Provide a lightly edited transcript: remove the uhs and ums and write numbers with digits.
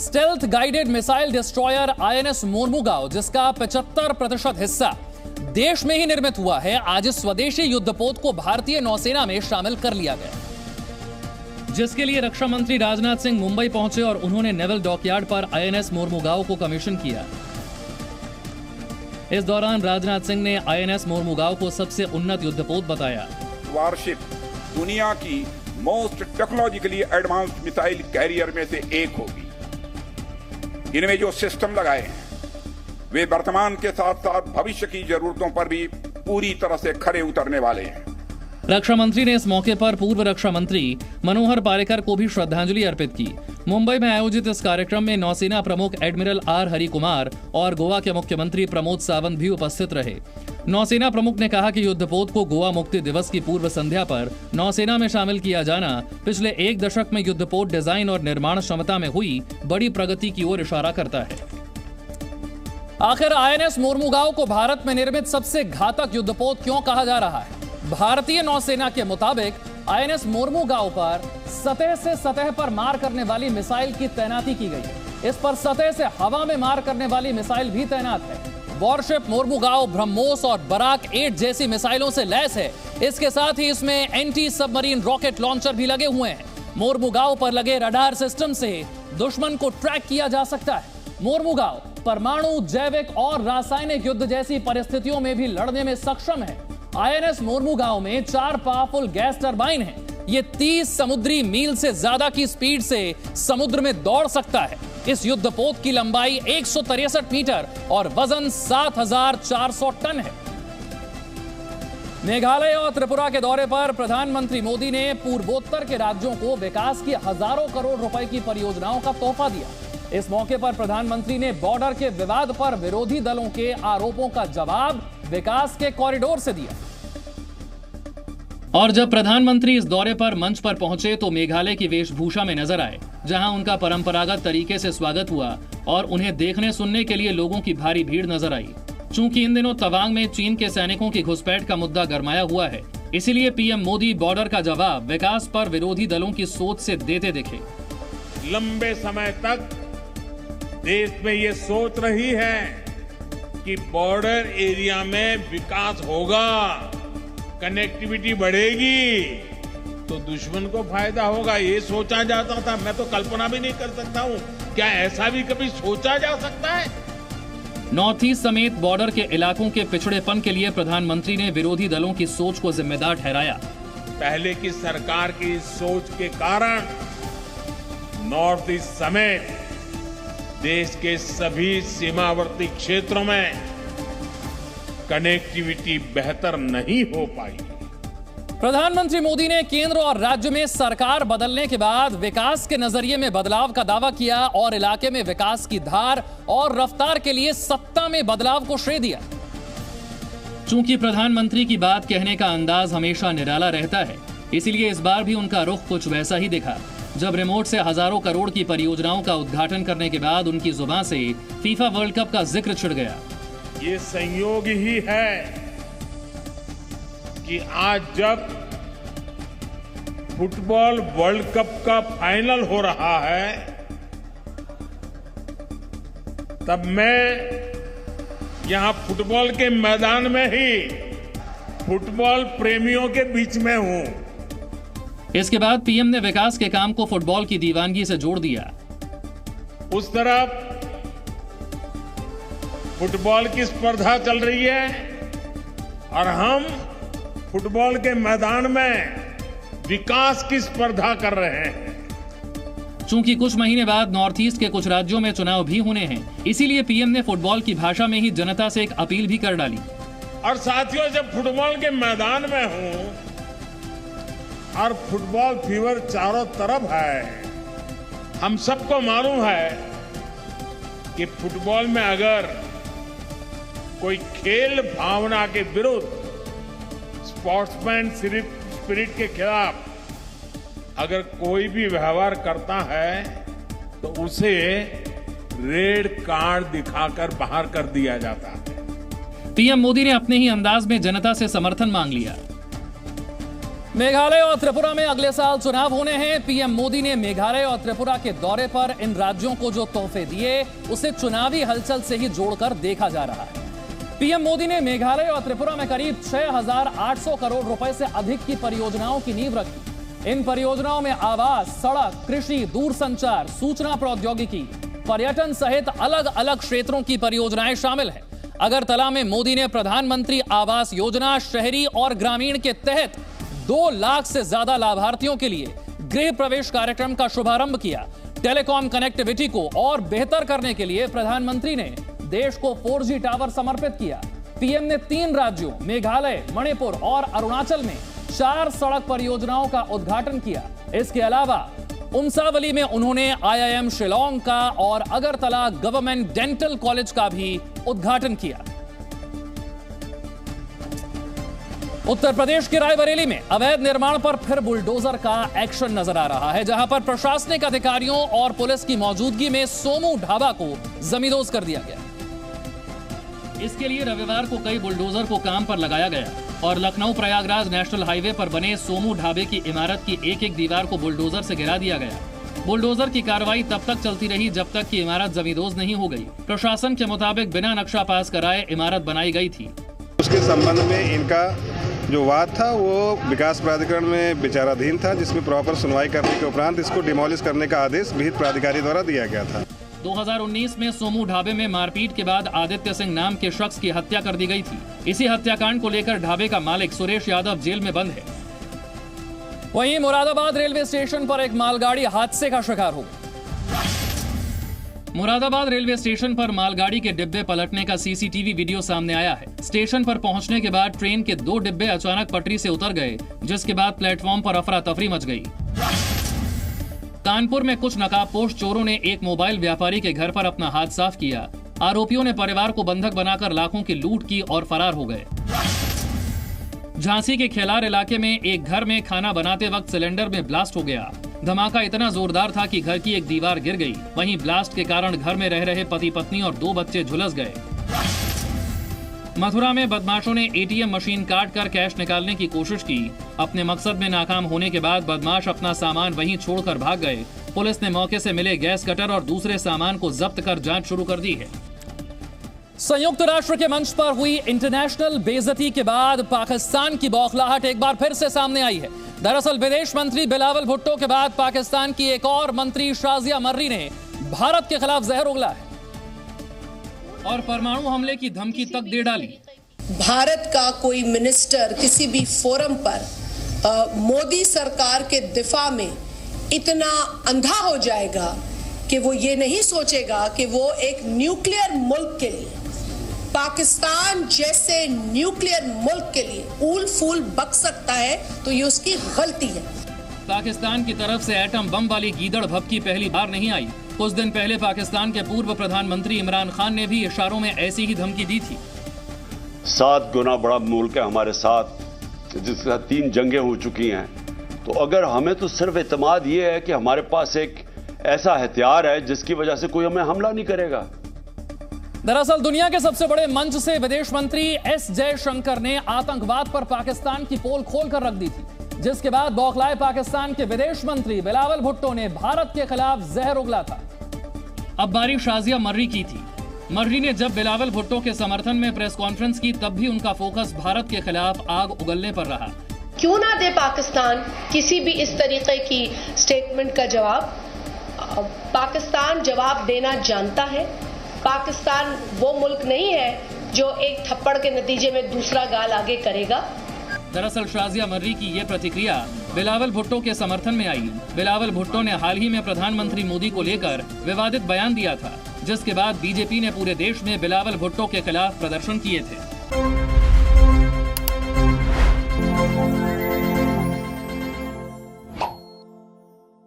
Stealth guided missile destroyer INS Mormugao, जिसका 75% हिस्सा देश में ही निर्मित हुआ है, आज इस स्वदेशी युद्धपोत को भारतीय नौसेना में शामिल कर लिया गया, जिसके लिए रक्षा मंत्री राजनाथ सिंह मुंबई पहुंचे और उन्होंने नेवल डॉकयार्ड पर आईएनएस मोरमुगांव को कमीशन किया। इस दौरान राजनाथ सिंह ने आईएनएस मोरमुगांव को सबसे उन्नत युद्धपोत बताया। वारशिप दुनिया की most technologically advanced missile carrier में से एक होगी। इनमें जो सिस्टम लगाए हैं वे वर्तमान के साथ साथ भविष्य की जरूरतों पर भी पूरी तरह से खरे उतरने वाले हैं। रक्षा मंत्री ने इस मौके पर पूर्व रक्षा मंत्री मनोहर पारिकर को भी श्रद्धांजलि अर्पित की। मुंबई में आयोजित इस कार्यक्रम में नौसेना प्रमुख एडमिरल आर हरिकुमार और गोवा के मुख्यमंत्री प्रमोद सावंत भी उपस्थित रहे। नौसेना प्रमुख ने कहा कि युद्धपोत को गोवा मुक्ति दिवस की पूर्व संध्या पर नौसेना में शामिल किया जाना पिछले एक दशक में युद्धपोत डिजाइन और निर्माण क्षमता में हुई बड़ी प्रगति की ओर इशारा करता है। आखिर आईएनएस मोरमुगांव को भारत में निर्मित सबसे घातक युद्धपोत क्यों कहा जा रहा है? भारतीय नौसेना के मुताबिक आईएनएस मोरमुगांव पर सतह से सतह पर मार करने वाली मिसाइल की तैनाती की गई है। इस पर सतह से हवा में मार करने वाली मिसाइल भी तैनात है। वॉरशिप मोरमुगांव ब्रह्मोस और बराक 8 जैसी मिसाइलों से लैस है। इसके साथ ही इसमें एंटी सबमरीन रॉकेट लॉन्चर भी लगे हुए हैं। मोरमुगांव पर लगे रडार सिस्टम से दुश्मन को ट्रैक किया जा सकता है। मोरमुगांव परमाणु, जैविक और रासायनिक युद्ध जैसी परिस्थितियों में भी लड़ने में सक्षम है। आईएनएस मोरमुगांव में 4 पावरफुल गैस टरबाइन हैं। ये 30 समुद्री मील से ज्यादा की स्पीड से समुद्र में दौड़ सकता है। इस युद्धपोत की लंबाई 163 मीटर और वजन 7400 टन है। मेघालय और त्रिपुरा के दौरे पर प्रधानमंत्री मोदी ने पूर्वोत्तर के राज्यों को विकास की हजारों करोड़ रुपए की परियोजनाओं का तोहफा दिया। इस मौके पर प्रधानमंत्री ने बॉर्डर के विवाद पर विरोधी दलों के आरोपों का जवाब विकास के कॉरिडोर से दिया। और जब प्रधानमंत्री इस दौरे पर मंच पर पहुंचे तो मेघालय की वेशभूषा में नजर आए, जहां उनका परंपरागत तरीके से स्वागत हुआ और उन्हें देखने सुनने के लिए लोगों की भारी भीड़ नजर आई। चूंकि इन दिनों तवांग में चीन के सैनिकों की घुसपैठ का मुद्दा गरमाया हुआ है, इसीलिए पीएम मोदी बॉर्डर का जवाब विकास पर विरोधी दलों की सोच से देते दिखे। लंबे समय तक देश में ये सोच रही है कि बॉर्डर एरिया में विकास होगा, कनेक्टिविटी बढ़ेगी तो दुश्मन को फायदा होगा, ये सोचा जाता था। मैं तो कल्पना भी नहीं कर सकता हूं, क्या ऐसा भी कभी सोचा जा सकता है? नॉर्थ ईस्ट समेत बॉर्डर के इलाकों के पिछड़ेपन के लिए प्रधानमंत्री ने विरोधी दलों की सोच को जिम्मेदार ठहराया। पहले की सरकार की सोच के कारण नॉर्थ ईस्ट समेत देश के सभी सीमावर्ती क्षेत्रों में कनेक्टिविटी बेहतर नहीं हो पाई। प्रधानमंत्री मोदी ने केंद्र और राज्य में सरकार बदलने के बाद विकास के नजरिए में बदलाव का दावा किया और इलाके में विकास की धार और रफ्तार के लिए सत्ता में बदलाव को श्रेय दिया। चूंकि प्रधानमंत्री की बात कहने का अंदाज हमेशा निराला रहता है, इसलिए इस बार भी उनका रुख कुछ वैसा ही दिखा। जब रिमोट से हजारों करोड़ की परियोजनाओं का उद्घाटन करने के बाद उनकी जुबान से फीफा वर्ल्ड कप का जिक्र छिड़ गया। ये संयोग ही है कि आज जब फुटबॉल वर्ल्ड कप का फाइनल हो रहा है, तब मैं यहां फुटबॉल के मैदान में ही फुटबॉल प्रेमियों के बीच में हूं। इसके बाद पीएम ने विकास के काम को फुटबॉल की दीवानगी से जोड़ दिया। उस तरफ फुटबॉल की स्पर्धा चल रही है और हम फुटबॉल के मैदान में विकास की स्पर्धा कर रहे हैं। चूंकि कुछ महीने बाद नॉर्थ ईस्ट के कुछ राज्यों में चुनाव भी होने हैं, इसीलिए पीएम ने फुटबॉल की भाषा में ही जनता से एक अपील भी कर डाली। और साथियों, जब फुटबॉल के मैदान में हूं और फुटबॉल फीवर चारों तरफ है, हम सबको मालूम है कि फुटबॉल में अगर कोई खेल भावना के विरुद्ध, स्पोर्ट्समैन स्पिरिट के खिलाफ अगर कोई भी व्यवहार करता है तो उसे रेड कार्ड दिखाकर बाहर कर दिया जाता है। पीएम मोदी ने अपने ही अंदाज में जनता से समर्थन मांग लिया। मेघालय और त्रिपुरा में अगले साल चुनाव होने हैं। पीएम मोदी ने मेघालय और त्रिपुरा के दौरे पर इन राज्यों को जो तोहफे दिए उसे चुनावी हलचल से ही जोड़कर देखा जा रहा है। पीएम मोदी ने मेघालय और त्रिपुरा में करीब 6,800 करोड़ रुपए से अधिक की परियोजनाओं की नींव रखी। इन परियोजनाओं में आवास, सड़क, कृषि, दूरसंचार, सूचना प्रौद्योगिकी, पर्यटन सहित अलग अलग क्षेत्रों की परियोजनाएं शामिल हैं। अगरतला में मोदी ने प्रधानमंत्री आवास योजना शहरी और ग्रामीण के तहत 2 लाख से ज्यादा लाभार्थियों के लिए गृह प्रवेश कार्यक्रम का शुभारंभ किया। टेलीकॉम कनेक्टिविटी को और बेहतर करने के लिए प्रधानमंत्री ने देश को 4G टावर समर्पित किया। पीएम ने 3 राज्यों मेघालय, मणिपुर और अरुणाचल में 4 सड़क परियोजनाओं का उद्घाटन किया। इसके अलावा उमसावली में उन्होंने IIM शिलोंग का और अगरतला गवर्नमेंट डेंटल कॉलेज का भी उद्घाटन किया। उत्तर प्रदेश के रायबरेली में अवैध निर्माण पर फिर बुलडोजर का एक्शन नजर आ रहा है, जहां पर प्रशासनिक अधिकारियों और पुलिस की मौजूदगी में सोमू ढाबा को जमींदोज कर दिया गया। इसके लिए रविवार को कई बुलडोजर को काम पर लगाया गया और लखनऊ प्रयागराज नेशनल हाईवे पर बने सोमू ढाबे की इमारत की एक-एक दीवार को बुलडोजर से गिरा दिया गया। बुलडोजर की कार्रवाई तब तक चलती रही जब तक कि इमारत जमींदोज नहीं हो गई। प्रशासन के मुताबिक बिना नक्शा पास कराए इमारत बनाई गई थी। उसके संबंध में इनका जो वाद था वो विकास प्राधिकरण में विचाराधीन था, जिसमें प्रॉपर सुनवाई करने के उपरांत इसको डिमोलिश करने का आदेश विहित प्राधिकारी द्वारा दिया गया था। 2019 में सोमू ढाबे में मारपीट के बाद आदित्य सिंह नाम के शख्स की हत्या कर दी गई थी। इसी हत्याकांड को लेकर ढाबे का मालिक सुरेश यादव जेल में बंद है। वहीं मुरादाबाद रेलवे स्टेशन पर एक मालगाड़ी हादसे का शिकार हो गई। मुरादाबाद रेलवे स्टेशन पर मालगाड़ी के डिब्बे पलटने का सीसीटीवी वीडियो सामने आया है। स्टेशन पर पहुंचने के बाद ट्रेन के 2 डिब्बे अचानक पटरी से उतर गए, जिसके बाद प्लेटफॉर्म पर अफरा तफरी मच गई। कानपुर में कुछ नकाबपोश चोरों ने एक मोबाइल व्यापारी के घर पर अपना हाथ साफ किया। आरोपियों ने परिवार को बंधक बनाकर लाखों की लूट की और फरार हो गए। झांसी के खेलार इलाके में एक घर में खाना बनाते वक्त सिलेंडर में ब्लास्ट हो गया। धमाका इतना जोरदार था कि घर की एक दीवार गिर गई। वहीं ब्लास्ट के कारण घर में रह रहे पति पत्नी और 2 बच्चे झुलस गए। मथुरा में बदमाशों ने ATM मशीन काट कर कैश निकालने की कोशिश की। अपने मकसद में नाकाम होने के बाद बदमाश अपना सामान वहीं छोड़कर भाग गए। पुलिस ने मौके से मिले गैस कटर और दूसरे सामान को जब्त कर जांच शुरू कर दी है। संयुक्त राष्ट्र के मंच पर हुई इंटरनेशनल बेइज्जती के बाद पाकिस्तान की बौखलाहट एक बार फिर से सामने आई है। दरअसल विदेश मंत्री बिलावल भुट्टो के बाद पाकिस्तान की एक और मंत्री शाजिया मर्री ने भारत के खिलाफ जहर उगला है और परमाणु हमले की धमकी तक दे डाली। भारत का कोई मिनिस्टर किसी भी फोरम पर मोदी सरकार के दिफा में इतना अंधा हो जाएगा कि वो ये नहीं सोचेगा कि वो एक न्यूक्लियर मुल्क के लिए, पाकिस्तान जैसे न्यूक्लियर मुल्क के लिए ऊल फूल बक सकता है, तो ये उसकी गलती है। पाकिस्तान की तरफ से एटम बम वाली गीदड़ भभकी पहली बार नहीं आई। कुछ दिन पहले पाकिस्तान के पूर्व प्रधानमंत्री इमरान खान ने भी इशारों में ऐसी ही धमकी दी थी। 7 गुना बड़ा मुल्क है हमारे साथ, जिसके साथ 3 जंगें हो चुकी हैं। तो अगर हमें तो सिर्फ एतमाद ये है कि हमारे पास एक ऐसा हथियार है जिसकी वजह से कोई हमें हमला नहीं करेगा। दरअसल दुनिया के सबसे बड़े मंच से विदेश मंत्री S जयशंकर ने आतंकवाद पर पाकिस्तान की पोल खोलकर रख दी थी, जिसके बाद बौखलाए पाकिस्तान के विदेश मंत्री बिलावल भुट्टो ने भारत के खिलाफ जहर उगला था। अब बारी शाजिया मर्री की थी। मर्री ने जब बिलावल भुट्टो के समर्थन में प्रेस कॉन्फ्रेंस की, तब भी उनका फोकस भारत के खिलाफ आग उगलने पर रहा। क्यों ना दे पाकिस्तान किसी भी इस तरीके की स्टेटमेंट का जवाब? पाकिस्तान जवाब देना जानता है। पाकिस्तान वो मुल्क नहीं है जो एक थप्पड़ के नतीजे में दूसरा गाल आगे करेगा। दरअसल शाजिया मर्री की ये प्रतिक्रिया बिलावल भुट्टो के समर्थन में आई। बिलावल भुट्टो ने हाल ही में प्रधानमंत्री मोदी को लेकर विवादित बयान दिया था, जिसके बाद बीजेपी ने पूरे देश में बिलावल भुट्टो के खिलाफ प्रदर्शन किए थे।